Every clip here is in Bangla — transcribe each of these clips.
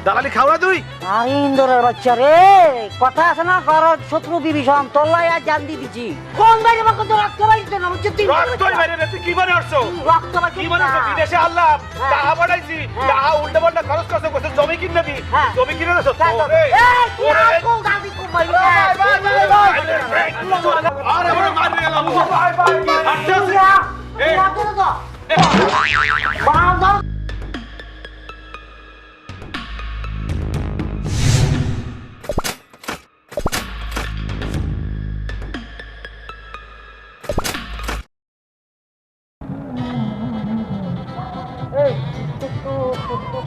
দালালি খাওয়া তুই? আরে ইন্দোরের বাচ্চা রে, কথা আছে না, ঘর শত্রু বিভীষণ, তোলাই আর জান দিয়ে দিচ্ছি। কোন বাইরে বাক্য তো রক্ত বাইরে না, বুঝছিস তুই? রক্তই বাইরে রে, তুই কি মনে করছো? রক্ত বাইরে কি মনে করছো? বিদেশে আল্লাহ টাকা পাঠাইছি, টাকা উল্টা পাল্টা খরচ করছো, কইছো জমি কিনে দিবি, জমি কিনে দিছো তো? ওরে কোন গালি কোন বাইরে? আরে বড় মার গেলাম। ভাই ভাই আচ্ছা এই রাতে তো বাবা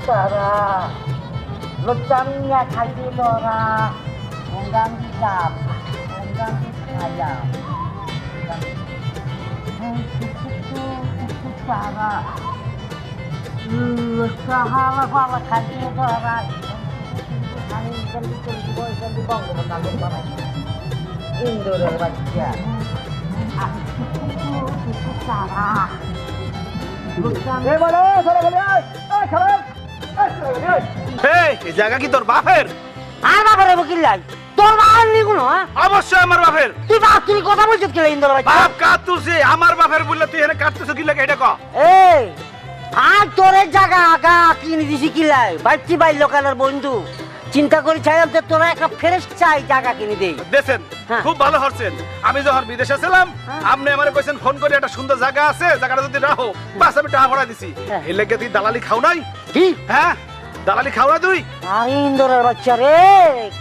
Tara, locamnya kaji dora, undang hijab, undang ayam, Tara, sahala sahala kaji dora, kali ganti bang berkali mana, Indo dan baca, Tara. এই জায়গা কি তোর বাপের? আর বাপের বকিল লাই তোর বাপের নি কোনো? অবশ্যই আমার বাপের। তুই বাপ তুই কথা বলছিস কি ইন্দোর ভাই? বাপ কাট তুলছে, আমার বাপের বললে তুই এখানে কাটতেছ কি লাগে এটা ক? এই আর তোর জায়গা আগা কিনে দিছি কি লাই? বাইচি বাই লোকালের বন্ধু চিন্তা করি চাইলাম যে তোরা একটা ফ্রেশ চাই জায়গা কিনে দেই। দেখেন খুব ভালো হচ্ছেন। আমি যখন বিদেশে ছিলাম আপনি আমারে কইছেন ফোন করে একটা সুন্দর জায়গা আছে, জায়গাটা যদি রাখো বাস আমি টাকা ভরা দিছি। এই লেগে তুই দালালি খাও নাই? কি? হ্যাঁ দালালি খাও না তুই? আরে ইন্দোরের বাচ্চা রে,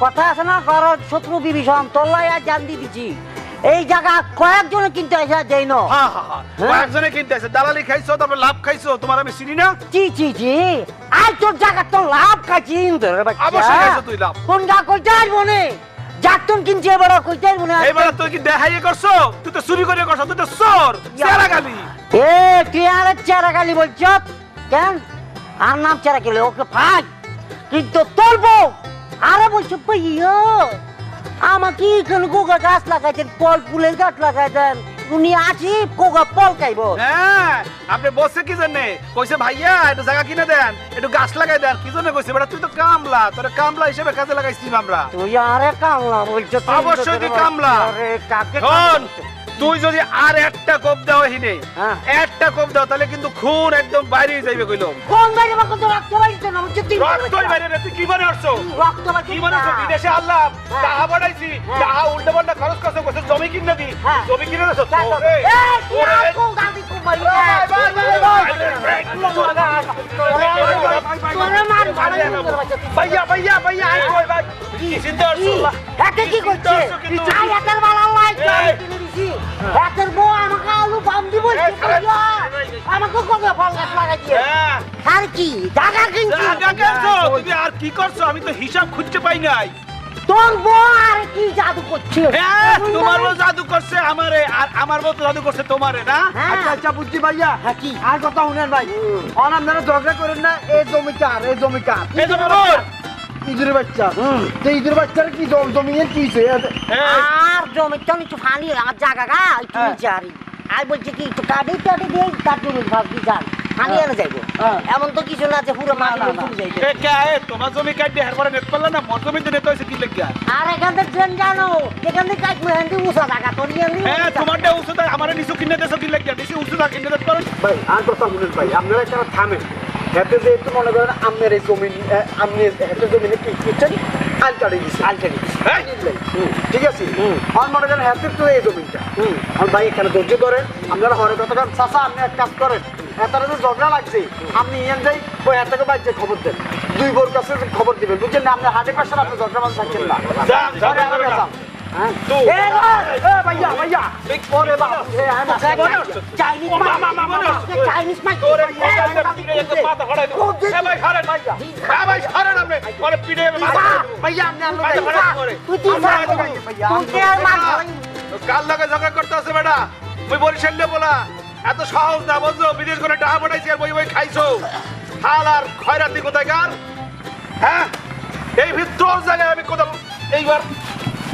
কথা আছে না, ঘর শত্রু বিভীষণ, তোলাই আর জান দিয়ে দিচ্ছি। এই জায়গা কয়েকজনে কিনতে আসা যাই না। হ্যাঁ হ্যাঁ হ্যাঁ কয়েকজনে কিনতে আছে। দালালি খাইছো, তারপর লাভ খাইছো, তোমার আমি চিনি না। জি জি জি, আর তোর জায়গা তো লাভ খাচ্ছি ইন্দোরের বাচ্চা। অবশ্যই খাইছো তুই লাভ। কোন গা কইতে আসবো নে? যাতুন কিনছে এবার কইতে আসবো না। এইবার তুই কি দেখাইয়ে করছো? তুই তো চুরি করে করছো, তুই তো চোর চেরা গালি। এ তুই আর চেরা গালি বলছ কেন? আর নাম চেরা গেলে ওকে ফাঁক, কিন্তু তোর বউ আরে বলছো ভাইয়া আমাকে এখানে কোকা গাছ লাগাইছেন, ফল ফুলের গাছ লাগাইছেন, উনি আছি কোকা ফল খাইবো। হ্যাঁ আপনি বসে কি জন্য কইছে ভাইয়া একটু জায়গা কিনে দেন, একটু গাছ লাগাই দেন, কি জন্য কইছে? বেটা তুই তো কামলা, তোর কামলা হিসেবে কাজে লাগাইছি আমরা। তুই আরে কামলা বলছো? অবশ্যই তুই কামলা। আরে কাকে শোন, তুই যদি আর একটা কোপ দাও হিনে, একটা কোপ দাও তাহলে কিন্তু খুন একদম বাইরে যাইবে কইলো। কোন বাইরে বাক্য তো রক্ত বাইরে না, বুঝছিস তুই? রক্তই বাইরে রে, তুই কি মনে করছো? রক্ত বাইরে কি মনে করছো? বিদেশে আল্লাহ টাকা পাঠাইছি, টাকা উল্টা পাল্টা খরচ করছো, কইছো জমি কিনে দিবি, জমি কিনে দিছো তো? ওরে কোন গালি কোন বাইরে? ভাইয়া ভাইয়া ভাইয়া আই কই ভাই কি চিন্তা করছো? এতে কি করছে? আই এতের বালা লাই কিনে দিছি, এতের বউ আমাকে আলু বাম দি বলছে, আমাকে কোকা ফল গাছ লাগাইছে। আর কি জায়গা কিনছি? জায়গা কিনছো? তুমি আর কি করছো? আমি তো হিসাব খুঁজতে পাই নাই। তোর বউ আর কি জাদু করছে? হ্যাঁ তোমার বউ জাদু করছে আমারে, আর আমার বউ তো জাদু করছে তোমারে না? আচ্ছা আচ্ছা বুঝছি ভাইয়া। হ্যাঁ কি? আর কথা শুনেন ভাই, অন আপনারা ঝগড়া করেন না, এই জমিটার এই জমিটার এই জমি মোর। ইঁদুরের বাচ্চা, তো ইঁদুরের বাচ্চার কি জমিয়ে কি হয়েছে? আর জমিটা একটু ফানি আমার জায়গা গা একটু নিচে আরি আর বলছে কি একটু কাটি টাটি দিয়ে কাটি ভাবছি যান ফানি আনে যাইবো, এমন তো কিছু না যে পুরো মাটি চলে যাইবে। এ কে এ তোমার জমি কাট দিয়ে হেরপরে নেট পারলা না, মোর জমিতে নেট হইছে কি লাগিয়া? আর এখান থেকে ট্রেন জানো, এখান থেকে কাট মেহেন্দি উঁচা জায়গা তোর নিয়ে হ্যাঁ তোমারটা উঁচু তাই আমারে নিচু কিনে দেছো কি লাগিয়া? নিচু উঁচু না কিনে দেছ পারেন ভাই আর কথা শুনেন ভাই, আপনারা একটা থামেন। হাতে যে একটু মনে করেন আপনার এই জমি, আপনি হাতে জমিনে কি করছেন? আল কাটে দিচ্ছে, আল কাটে দিচ্ছে, ঠিক আছে? আমার মনে করেন হাতে তো এই জমিটা, আর ভাই এখানে ধৈর্য ধরেন। আপনারা হরে কথা কারণ চাষা আপনি এক কাজ করেন, এতারা যে ঝগড়া লাগছে আপনি ইয়েন যাই ওই এতকে বাইরে খবর দেন, দুই বোর কাছে খবর দিবেন, বুঝছেন না? আপনার হাটে পাশে আপনি ঝগড়া মাছ থাকছেন না। কাল লাগে ঝগড়া করতে আছে বেটা, ওই বরিশাল বলা এত সহজ না বুঝছো? বিদেশ করে টাকা পাঠাইছি আর বই বই খাইছো, হাল আর খয়রাতি কোথায় কার? হ্যাঁ এই তোর জায়গায় আমি কোথাও এইবার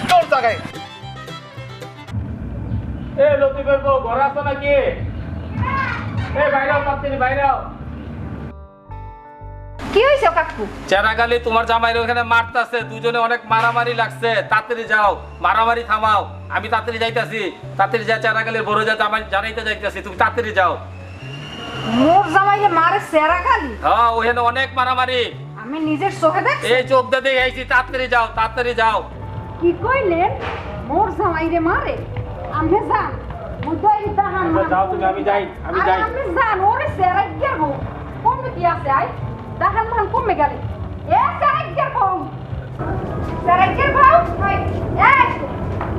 তোর জায়গায়। এ লতিফের বউ ঘরে আছো নাকি? এ বাইরেও পাচ্ছি বাইরেও। কি হয়েছে কাকু? চেরাগালি তোমার জামাইয়ের ওখানে মারতাছে, দুজনে অনেক মারামারি লাগছে, তাড়াতাড়ি যাও, মারামারি থামাও। আমি তাড়াতাড়ি যাইতাছি, তাড়াতাড়ি যা চেরাগালির বড় যা জামাই জানাইতে যাইতাছি, তুমি তাড়াতাড়ি যাও। মোর জামাইরে মারে সেরাকালি? হ্যাঁ, ওখানে অনেক মারামারি, আমি নিজের চোখে দেখছি। এই চোখ দিয়ে আইছি, তাড়াতাড়ি যাও, তাড়াতাড়ি যাও। কি কইলেন? মোর জামাইরে মারে? আমি জান মুদাই দাহান যাও তুমি, আমি যাই। আমি জান ওরে সেরাই গেবো কোন কি আছে আই দাহান মান কমে গেলে এ সেরাই গেবো এই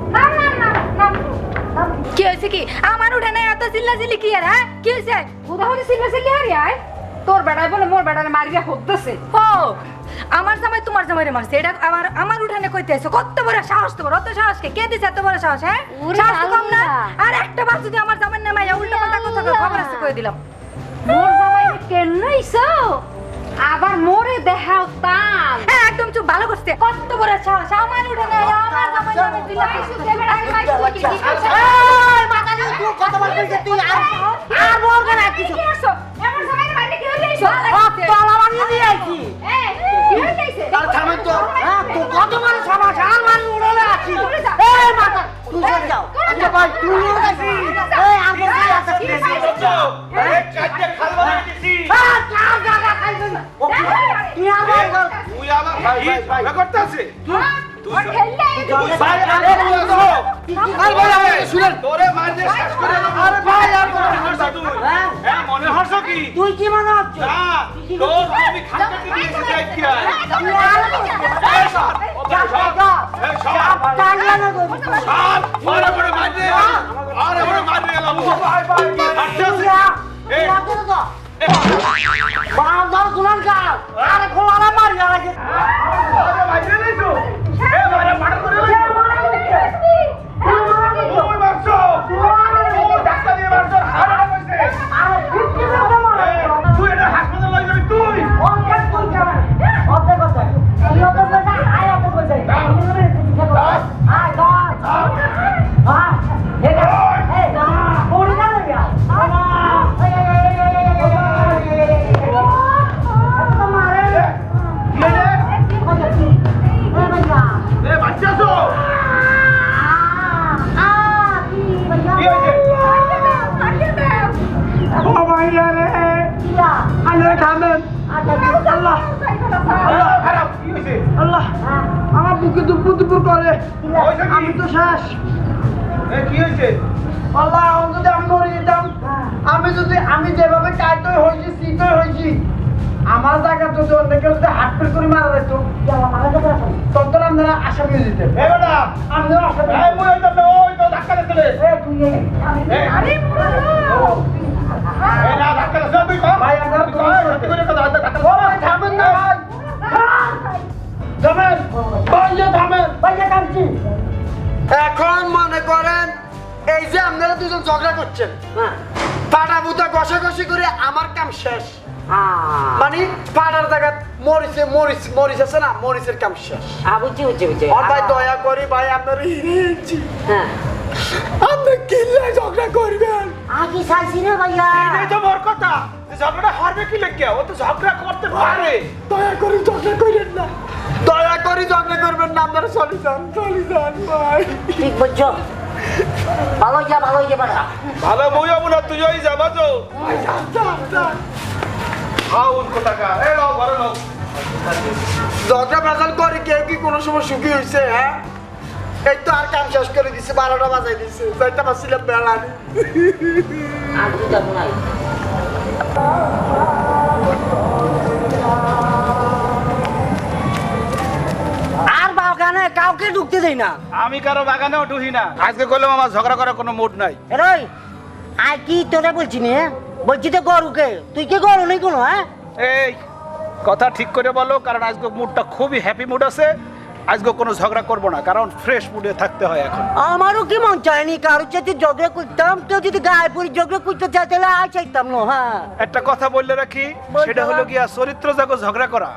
নাম কি হয়েছে কি আমার উঠানে এত চিল্লাচিল্লি কি আর হ্যাঁ কি হয়েছে উদাহরণ সিল্লা হারি আই তোর বেড়াই বলে মোর বেড়ারে মারিয়া হচ্ছে। ও আমার জামাই তোমার জামাইরে মারছে এটা আমার উঠানে কইতে আইছো কত বড় সাহস তোমার অত সাহস কে দিছে এত বড় সাহস হ্যাঁ সাহস তো কম না আর একটা বার যদি আমার জামাই নামে উল্টা পাল্টা কথা খবর আছে কই দিলাম মোর জামাইরে কেন লইছো আবার মোরে দেখাও তাল হ্যাঁ একদম চুপ ভালো করছে কত বড় সাহস আমার উঠানে আমার জামাই নামে দিলাম এই মাথা দিয়ে তুই কত বার কইছিস তুই আর বল কেন কিছু কি আছো আমার জামাইরে মারতে কি হইছে তলা বানিয়ে দিয়ে আইছি এই কি হইছে তার থামেন তো। হ্যাঁ তুই কত বার সমাজ আর মান উড়লে আছি এই মাথা তুই চলে যাও আচ্ছা ভাই তুই উড়ে গেছিস। এই আমি কি আছে এই কাজে খাল বানাই দিছি। কার জায়গা খাইবেন তুই আমার তুই আমার ভাই ভাই করতেছিস ওর খেললে ভাই আরে বলছো আর ভাই আমাকে শুনেন। তোরে মারলে শেষ করে দেব। আরে ভাই আর মনে হচ্ছে তুই হ্যাঁ মনে হচ্ছে কি তুই কি মনে হচ্ছে না তোর আমি খাল কেটে দিয়েছি দেখ কি হয় এই সব এই সব টাঙ্গা না গো সব বড় বড় মারলে আর বড় মারলে গেলাম ভাই ভাই এই বান্দর গুলান কাল আরে খোলারা মারিয়া লাগে আরে মারলে নিছো এ মারে মার করে ওই মারছো ও ডাক্তার দিয়ে মারছো হাড়া কইছে আরে ফিফটি না মারে তুই এটা হাসপাতালে লই যাবি তুই অর্ধেক তুই কেমন অর্ধেক কথা এই অর্ধেক কথা আয় অর্ধেক কথা আয় গাছ হ্যাঁ এই না পড়ি না রে এ বাচ্চাছো কি হইছে ও ভাইরা রে আল্লাহ থামেন। আল্লাহ আল্লাহ খারাপ কি হইছে আল্লাহ আমার বুকে দুপুর দুপুর করে হইছে কি আমি তো শেষ। এ কি হইছে আল্লাহ আমি যদি আমি মরে যেতাম আমি যেভাবে কাইতই হয়েছি শীতই হয়েছি আমার জায়গা যদি অন্য কেউ যদি হাত ফেল করে মারা যেত তখন আপনারা আসামি হয়ে যেতেন। এ বেটা আমিও আসামি এই মই হইতাম না ওই তো ধাক্কা দিছিলে আরে এ না ধাক্কা দিছ তুই কম ভাই, আপনারা তুই কম সত্যি করে কথা ধাক্কা ও ভাই থামেন না ভাই থামেন ভাইয়া থামেন ভাইয়া কাঁদছি। এখন মনে করেন এই যে আপনারা দুজন ঝগড়া করছেন পাটা বুতা ঘষাঘষি করে আমার কাম শেষ মানে পাটার জায়গা মরিচ আছে না মরিচের কাম শেষ। বুঝছি বুঝছি বুঝছি আর ভাই দয়া করি ভাই আপনার হিরেছি হ্যাঁ আপনি কিল্লায় ঝগড়া করবেন আগে চাইছি রে ভাইয়া এই তো মোর কথা যে ঝগড়া হারবে কি লাগিয়া ও তো ঝগড়া করতে পারে দয়া করে ঝগড়া করেন না দয়া করে ঝগড়া করবেন না আপনারা চলে যান ভাই। ঠিক বলছো ভালো যা বেটা ভালো বই হবো না তুই ওই যাবা তো হাউল কোথাকা এ নাও ঘরে নাও ঝগড়া বাজাল করে কেউ কি কোনো সময় সুখী হয়েছে হ্যাঁ এই তো আর কাম শেষ করে দিছে 12টা বাজাই দিছে 4টা বাজছিল বেলা আর তুই যাবো নাই আর বাগানে কাউকে ঢুকতে দেই না আমি কারো বাগানেও ঢুহি না আজকে কইলাম আমার ঝগড়া করার কোনো মুড নাই এরই আর কি তোরা বলছি নে বলছি তো গরুকে তুই কি গরু নেই কোনো হ্যাঁ এই কথা ঠিক করে বলো কারণ আজকে মুডটা খুবই হ্যাপি মুড আছে আজকে কোনো ঝগড়া করব না কারণ ফ্রেশ মুডে থাকতে হয় এখন আমারও কি মন চায়নি কারোর সাথে ঝগড়া করতাম কেউ যদি গায়ে পড়ে ঝগড়া করতে চাই তাহলে আর চাইতাম না হ্যাঁ একটা কথা বললে রাখি সেটা হলো গিয়া চরিত্র যাগো ঝগড়া করা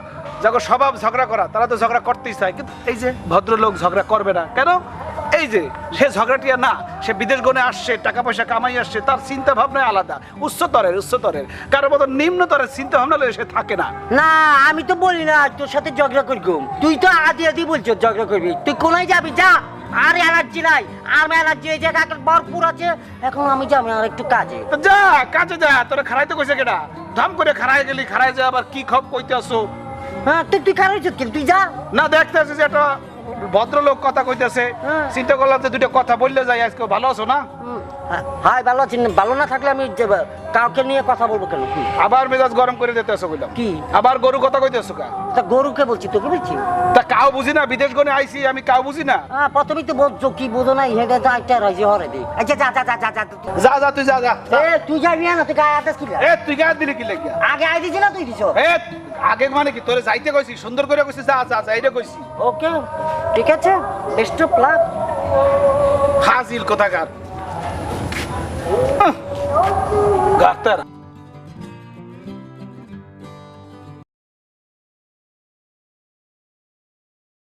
যাগো স্বভাব ঝগড়া করা তারা তো ঝগড়া করতেই চায় কিন্তু এই যে ভদ্রলোক ঝগড়া করবে না কেন এই যে সে ঝগড়াটিয়া না, সে বিদেশ গনে আসছে, টাকা পয়সা কামাই আসছে, তার চিন্তা ভাবনাই আলাদা, উচ্চতরের কারো মতো নিম্নতরের চিন্তা ভাবনা লয়ে সে থাকে না। না আমি তো বলি না তোর সাথে ঝগড়া করবো, তুই তো আদি আদি বলছো ঝগড়া করবি, তুই কোনায় যাবি যা, আর অ্যালার্জি নাই, আর অ্যালার্জি এই জায়গা ভরপুর আছে, এখন আমি যাবো আর একটু কাজে। তো যা কাজে যা, তোরা খারাইতে কইছে কেডা? ধাম করে খারাই গেলি, খারাই যা আবার কি খব কইতে আসো? হ্যাঁ তুই খারাপ হচ্ছিস কিন্তু তুই যা। না দেখতে আছিস যে একটা ভদ্রলোক কথা কইতেছে, চিন্তা করলাম যে দুটো কথা বললে যাই। আজকে ভালো আছো না? হাই ভালো আছি, ভালো না থাকলে আমি কাউকে নিয়ে কথা বলবো কেন? আবার মেজাজ গরম করে দিতে আসো কইলাম। কি আবার গরু কথা কইতেছো কা? তা গরুকে বলছি, তোকে বলছি? তা কাউ বুঝি না, বিদেশ গনে আইছি আমি, কাউ বুঝি না। হ্যাঁ প্রথমেই তো বলছো কি বোঝো না, হেঁটে যা একটা রাজি হরে দে। আচ্ছা যা যা যা যা যা যা যা তুই যা যা। তুই যাবি না, তুই গায়ে আদাস কি? তুই গায়ে দিলি কি লাগিয়া? আগে আই দিছি না তুই দিছ? আগে মানে কি তোরে যাইতে কইছি, সুন্দর করে কইছি যা যা যা, এটা কইছি। ওকে ঠিক আছে, বেস্ট অফ লাক। ফাজিল কোথাকার গাতার।